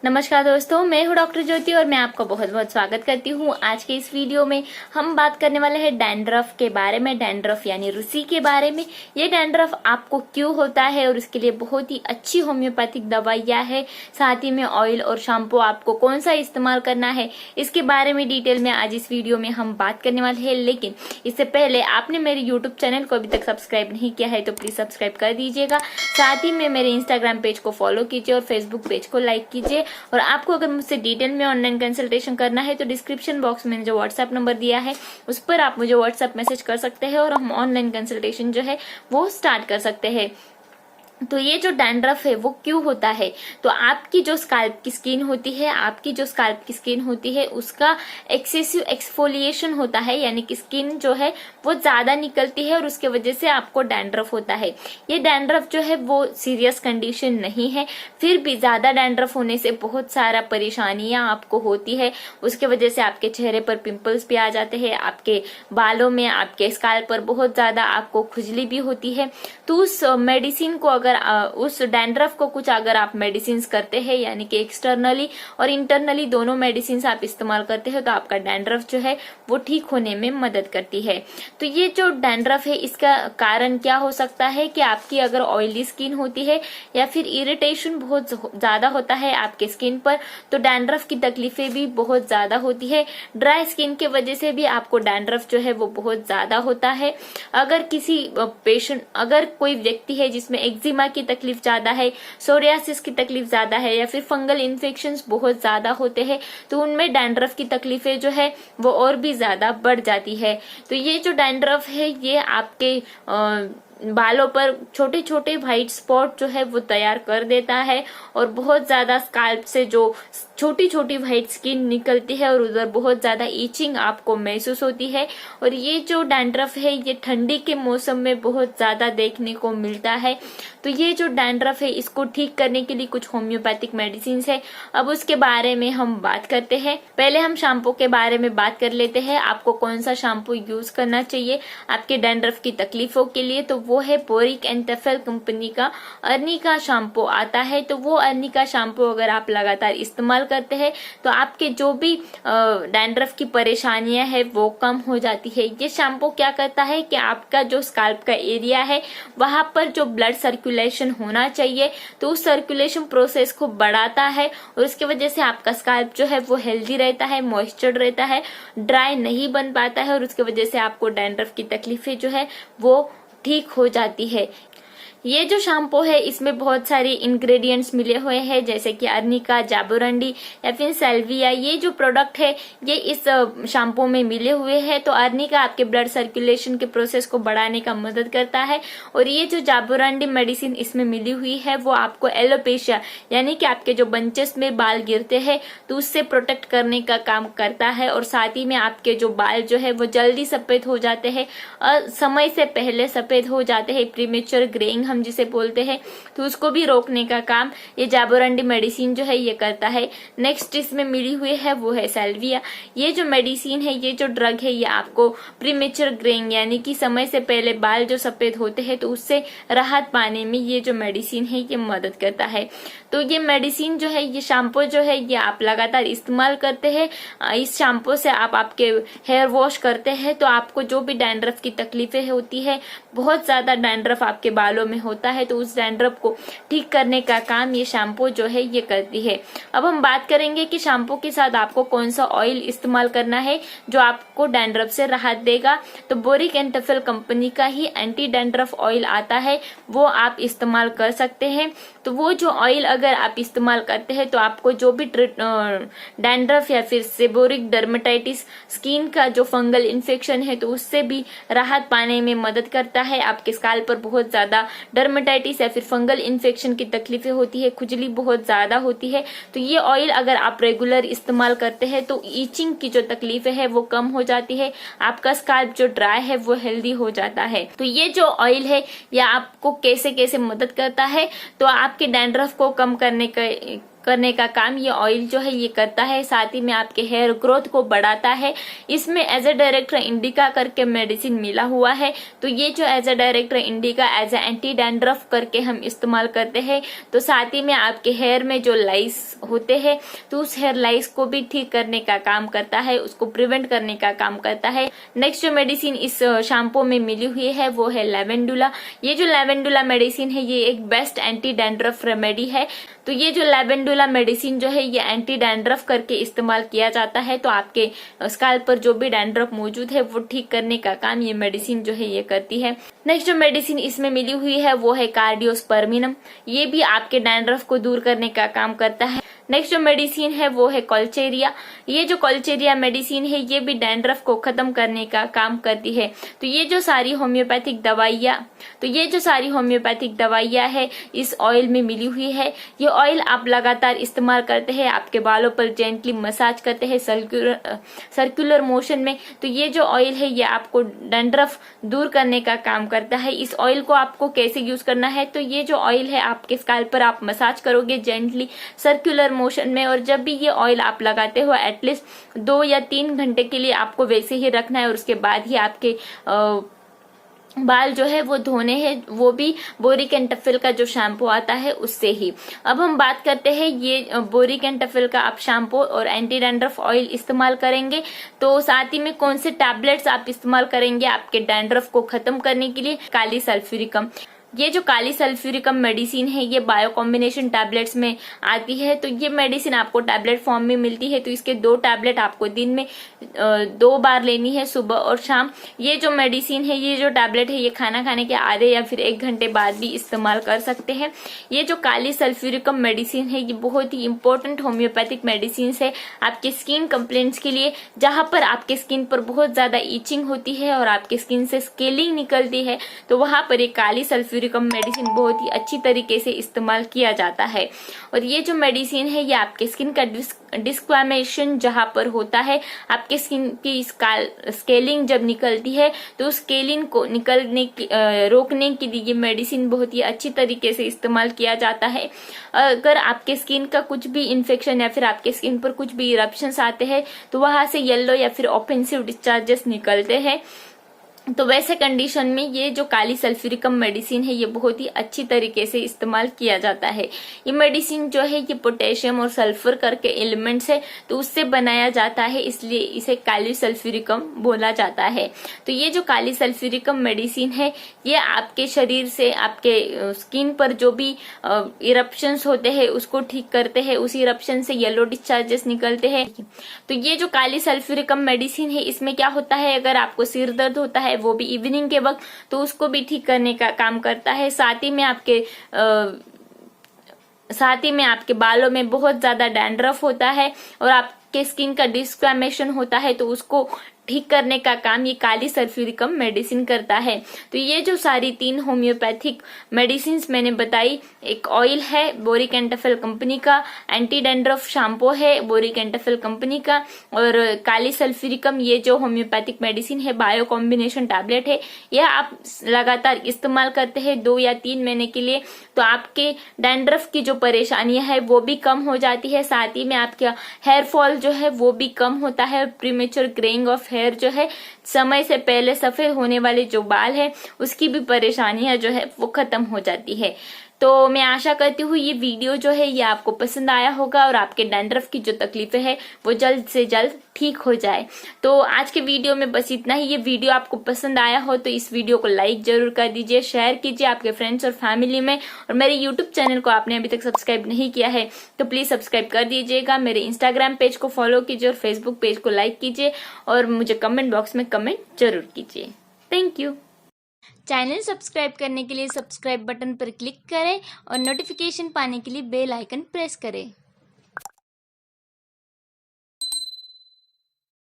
नमस्कार दोस्तों, मैं हूँ डॉक्टर ज्योति और मैं आपका बहुत बहुत स्वागत करती हूँ। आज के इस वीडियो में हम बात करने वाले हैं डैंड्रफ के बारे में, डैंड्रफ यानी रुसी के बारे में। ये डैंड्रफ आपको क्यों होता है और उसके लिए बहुत ही अच्छी होम्योपैथिक दवाइयाँ है, साथ ही में ऑयल और शैम्पू आपको कौन सा इस्तेमाल करना है, इसके बारे में डिटेल में आज इस वीडियो में हम बात करने वाले हैं। लेकिन इससे पहले आपने मेरे यूट्यूब चैनल को अभी तक सब्सक्राइब नहीं किया है तो प्लीज सब्सक्राइब कर दीजिएगा। साथ ही में मेरे इंस्टाग्राम पेज को फॉलो कीजिए और फेसबुक पेज को लाइक कीजिए। और आपको अगर मुझसे डिटेल में ऑनलाइन कंसल्टेशन करना है तो डिस्क्रिप्शन बॉक्स में जो व्हाट्सएप नंबर दिया है उस पर आप मुझे व्हाट्सएप मैसेज कर सकते हैं और हम ऑनलाइन कंसल्टेशन जो है वो स्टार्ट कर सकते हैं। तो ये जो डैंड्रफ है वो क्यों होता है, तो आपकी जो स्कैल्प की स्किन होती है उसका एक्सेसिव एक्सफोलिएशन होता है, यानी कि स्किन जो है वो ज्यादा निकलती है और उसके वजह से आपको डैंड्रफ होता है। ये डैंड्रफ जो है वो सीरियस कंडीशन नहीं है, फिर भी ज्यादा डैंड्रफ होने से बहुत सारा परेशानियां आपको होती है। उसके वजह से आपके चेहरे पर पिंपल्स भी आ जाते हैं, आपके बालों में, आपके स्कैल्प पर बहुत ज्यादा आपको खुजली भी होती है। तो उस मेडिसिन को उस डैंड्रफ को कुछ अगर आप मेडिसिन करते हैं, यानी कि एक्सटर्नली और इंटरनली दोनों मेडिसिन आप इस्तेमाल करते हैं, तो आपका डैंड्रफ जो है वो ठीक होने में मदद करती है। तो ये जो डैंड्रफ है इसका कारण क्या हो सकता है कि आपकी अगर ऑयली स्किन होती है या फिर इरिटेशन बहुत ज्यादा होता है आपके स्किन पर, तो डैंड्रफ की तकलीफें भी बहुत ज्यादा होती है। ड्राई स्किन की वजह से भी आपको डैंड्रफ जो है वो बहुत ज्यादा होता है। अगर कोई व्यक्ति है जिसमें एक्जिमा की तकलीफ ज्यादा है, सोरियासिस की तकलीफ ज्यादा है या फिर फंगल इन्फेक्शंस बहुत ज्यादा होते हैं, तो उनमें डैंड्रफ की तकलीफें जो है वो और भी ज्यादा बढ़ जाती है। तो ये जो डैंड्रफ है ये आपके बालों पर छोटे छोटे व्हाइट स्पॉट जो है वो तैयार कर देता है और बहुत ज्यादा स्कैल्प से जो छोटी छोटी व्हाइट स्किन निकलती है और उधर बहुत ज्यादा ईचिंग आपको महसूस होती है। और ये जो डैंड्रफ है ये ठंडी के मौसम में बहुत ज्यादा देखने को मिलता है। तो ये जो डैंड्रफ है इसको ठीक करने के लिए कुछ होम्योपैथिक मेडिसिन है, अब उसके बारे में हम बात करते हैं। पहले हम शैम्पू के बारे में बात कर लेते हैं। आपको कौन सा शैम्पू यूज करना चाहिए आपके डैंड्रफ की तकलीफों के लिए, तो वो है बोरिक एंड टेफेल कंपनी का अर्नी का शैम्पू आता है। तो वो अर्नी का शैम्पू अगर आप लगातार इस्तेमाल करते हैं तो आपके जो भी डैंड्रफ की परेशानियां है वो कम हो जाती है। ये शैम्पू क्या करता है कि आपका जो स्कैल्प का एरिया है वहां पर जो ब्लड सर्कुलेशन होना चाहिए तो उस सर्कुलेशन प्रोसेस को बढ़ाता है और उसकी वजह से आपका स्कैल्प जो है वो हेल्दी रहता है, मॉइस्चर रहता है, ड्राई नहीं बन पाता है और उसकी वजह से आपको डैंड्रफ की तकलीफें जो है वो ठीक हो जाती है। ये जो शैम्पू है इसमें बहुत सारे इंग्रेडिएंट्स मिले हुए हैं, जैसे कि अर्निका, जाबोरंडी या फिर सेल्विया। ये जो प्रोडक्ट है ये इस शैम्पू में मिले हुए हैं। तो अर्निका आपके ब्लड सर्कुलेशन के प्रोसेस को बढ़ाने का मदद करता है और ये जो जाबोरंडी मेडिसिन इसमें मिली हुई है वो आपको एलोपेशिया यानी कि आपके जो बंचेस में बाल गिरते हैं तो उससे प्रोटेक्ट करने का काम करता है और साथ ही में आपके जो बाल जो है वो जल्दी सफेद हो जाते हैं और समय से पहले सफेद हो जाते हैं, प्रीमेच्योर ग्रेइंग हम जिसे बोलते हैं, तो उसको भी रोकने का काम ये जाबोरंडी मेडिसिन जो है ये करता है। नेक्स्ट इसमें मिली हुई है वो है सेल्विया। ये जो मेडिसिन है, ये जो ड्रग है, ये आपको प्रीमेच्योर ग्रेइंग यानी कि समय से पहले बाल जो सफेद होते हैं तो उससे राहत पाने में ये जो मेडिसिन है ये मदद करता है। तो ये मेडिसिन जो है, ये शैम्पू जो है ये आप लगातार इस्तेमाल करते हैं। इस शैम्पू से आप आपके हेयर वॉश करते हैं तो आपको जो भी डैंड्रफ की तकलीफें होती है, बहुत ज्यादा डैंड्रफ आपके बालों में होता है, तो उस डैंड्रफ को ठीक करने का काम ये शैम्पू जो है ये करती है। अब हम बात करेंगे कि शैम्पू के साथ आपको कौन सा ऑयल इस्तेमाल करना है जो आपको डैंड्रफ से राहत देगा। तो बोरिक एंड टेफेल कंपनी का ही एंटी डैंड्रफ ऑयल आता है, वो आप इस्तेमाल कर सकते हैं। तो वो जो ऑयल अगर आप इस्तेमाल करते हैं तो आपको जो भी डैंड्रफ या फिर सेबोरिक डर्मेटाइटिस, स्किन का जो फंगल इन्फेक्शन है, तो उससे भी राहत पाने में मदद करता है। आपके स्कैल्प पर बहुत ज्यादा डर्मेटाइटिस या फिर फंगल इन्फेक्शन की तकलीफें होती है, खुजली बहुत ज्यादा होती है, तो ये ऑयल अगर आप रेगुलर इस्तेमाल करते हैं तो ईचिंग की जो तकलीफें है वो कम हो जाती है, आपका स्कैल्प जो ड्राई है वो हेल्दी हो जाता है। तो ये जो ऑयल है ये आपको कैसे कैसे मदद करता है, तो आपके डैंड्रफ को कम करने करने का काम ये ऑयल जो है ये करता है। साथ ही में आपके हेयर ग्रोथ को बढ़ाता है। इसमें एज ए डायरेक्टर इंडिका करके मेडिसिन मिला हुआ है। तो ये जो Azadirachta indica as a anti dandruff करके हम इस्तेमाल करते हैं। तो साथ ही में आपके हेयर में जो लाइस होते हैं तो उस हेयर लाइस को भी ठीक करने का काम करता है, उसको प्रिवेंट करने का काम करता है। नेक्स्ट जो मेडिसिन इस शैम्पू में मिली हुई है वो है लेवेंडुला। ये जो लेवेंडुला मेडिसिन है ये एक बेस्ट एंटी डैंड्रफ रेमेडी है। तो ये जो लेवेंडुला मेडिसिन जो है ये एंटी डैंड्रफ करके इस्तेमाल किया जाता है। तो आपके स्काल्प पर जो भी डैंड्रफ मौजूद है वो ठीक करने का काम ये मेडिसिन जो है ये करती है। नेक्स्ट जो मेडिसिन इसमें मिली हुई है वो है कार्डियोस्पर्मिनम। ये भी आपके डैंड्रफ को दूर करने का काम करता है। नेक्स्ट जो मेडिसिन है वो है कोलचेरिया। ये जो कोलचेरिया मेडिसिन है ये भी डैंड्रफ को खत्म करने का काम करती है। तो ये जो सारी होम्योपैथिक दवाइयाँ है इस ऑयल में मिली हुई है। ये ऑयल आप लगातार इस्तेमाल करते हैं, आपके बालों पर जेंटली मसाज करते हैं सर्कुलर मोशन में। तो ये जो ऑयल है ये आपको डैंड्रफ दूर करने का काम करता है। इस ऑयल को आपको कैसे यूज करना है, तो ये जो ऑयल है आपके स्काल्प पर आप मसाज करोगे जेंटली सर्कुलर मोशन में, और जब भी ये ऑयल आप लगाते हो एटलीस्ट 2 या 3 घंटे के लिए आपको वैसे ही रखना है, और उसके बाद ही आपके बाल जो है वो धोने हैं, वो भी बोरिक एंड टफिल का जो शैम्पू आता है उससे ही। अब हम बात करते हैं ये बोरिक एंड टफिल का आप शैम्पू और एंटी डैंड्रफ ऑयल इस्तेमाल करेंगे तो साथ ही में कौन से टैबलेट्स आप इस्तेमाल करेंगे आपके डैंड्रफ को खत्म करने के लिए। काली सल्फ्यूरिकम। ये जो काली सल्फ्यूरिकम मेडिसिन है ये बायो कॉम्बिनेशन टैबलेट्स में आती है। तो ये मेडिसिन आपको टैबलेट फॉर्म में मिलती है। तो इसके 2 टैबलेट आपको दिन में 2 बार लेनी है, सुबह और शाम। ये जो मेडिसिन है, ये जो टैबलेट है, ये खाना खाने के आधे या फिर 1 घंटे बाद भी इस्तेमाल कर सकते हैं। ये जो काली सल्फ्यूरिकम मेडिसिन है ये बहुत ही इंपॉर्टेंट होम्योपैथिक मेडिसिन है आपके स्किन कंप्लेंट्स के लिए, जहां पर आपके स्किन पर बहुत ज्यादा ईचिंग होती है और आपके स्किन से स्केलिंग निकलती है। तो वहां पर एक काली सल्फ्यूरिकम मेडिसिन बहुत ही अच्छी तरीके से इस्तेमाल किया जाता है। और ये जो मेडिसिन है ये आपके स्किन का डिस्क्वामेशन जहां पर होता है, आपके स्किन की स्केलिंग जब निकलती है तो उस स्केलिंग को निकलने की रोकने के लिए ये मेडिसिन बहुत ही अच्छी तरीके से इस्तेमाल किया जाता है। अगर आपके स्किन का कुछ भी इन्फेक्शन या फिर आपके स्किन पर कुछ भी इरप्शंस आते हैं तो वहां से येलो या फिर ऑफेंसिव डिस्चार्जेस निकलते हैं, तो वैसे कंडीशन में ये जो काली सल्फ्यूरिकम मेडिसिन है ये बहुत ही अच्छी तरीके से इस्तेमाल किया जाता है। ये मेडिसिन जो है ये पोटेशियम और सल्फर करके एलिमेंट्स है तो उससे बनाया जाता है, इसलिए इसे काली सल्फ्यूरिकम बोला जाता है। तो ये जो काली सल्फ्यूरिकम मेडिसिन है ये आपके शरीर से आपके स्किन पर जो भी इरप्शंस होते हैं उसको ठीक करते हैं, उस इरप्शन से येलो डिस्चार्जेस निकलते हैं। तो ये जो काली सल्फ्यूरिकम मेडिसिन है इसमें क्या होता है, अगर आपको सिर दर्द होता है वो भी इवनिंग के वक्त तो उसको भी ठीक करने का काम करता है। साथ ही में आपके बालों में बहुत ज्यादा डैंड्रफ होता है और आपके स्किन का डिस्क्वामेशन होता है तो उसको ठीक करने का काम ये काली सल्फ्यूरिकम मेडिसिन करता है। तो ये जो सारी 3 होम्योपैथिक मेडिसिन मैंने बताई, एक ऑयल है बोरिक एंड टफिल कंपनी का, एंटी डैंड्रफ शैम्पू है बोरिक एंड टफिल कंपनी का, और काली सल्फ्यूरिकम ये जो होम्योपैथिक मेडिसिन है बायो कॉम्बिनेशन टैबलेट है, यह आप लगातार इस्तेमाल करते हैं 2 या 3 महीने के लिए तो आपके डैंड्रफ की जो परेशानियां है वो भी कम हो जाती है। साथ ही में आपका हेयर फॉल जो है वो भी कम होता है, प्रीमेच्योर ग्रेइंग ऑफ हेयर जो है, समय से पहले सफेद होने वाले जो बाल है उसकी भी परेशानियां जो है वो खत्म हो जाती है। तो मैं आशा करती हूँ ये वीडियो जो है ये आपको पसंद आया होगा और आपके डैंड्रफ की जो तकलीफें है वो जल्द से जल्द ठीक हो जाए। तो आज के वीडियो में बस इतना ही। ये वीडियो आपको पसंद आया हो तो इस वीडियो को लाइक जरूर कर दीजिए, शेयर कीजिए आपके फ्रेंड्स और फैमिली में, और मेरे यूट्यूब चैनल को आपने अभी तक सब्सक्राइब नहीं किया है तो प्लीज सब्सक्राइब कर दीजिएगा। मेरे इंस्टाग्राम पेज को फॉलो कीजिए और फेसबुक पेज को लाइक कीजिए और मुझे कमेंट बॉक्स में कमेंट जरूर कीजिए। Thank you. चैनल सब्सक्राइब करने के लिए सब्सक्राइब बटन पर क्लिक करें और नोटिफिकेशन पाने के लिए बेल आइकन प्रेस करें।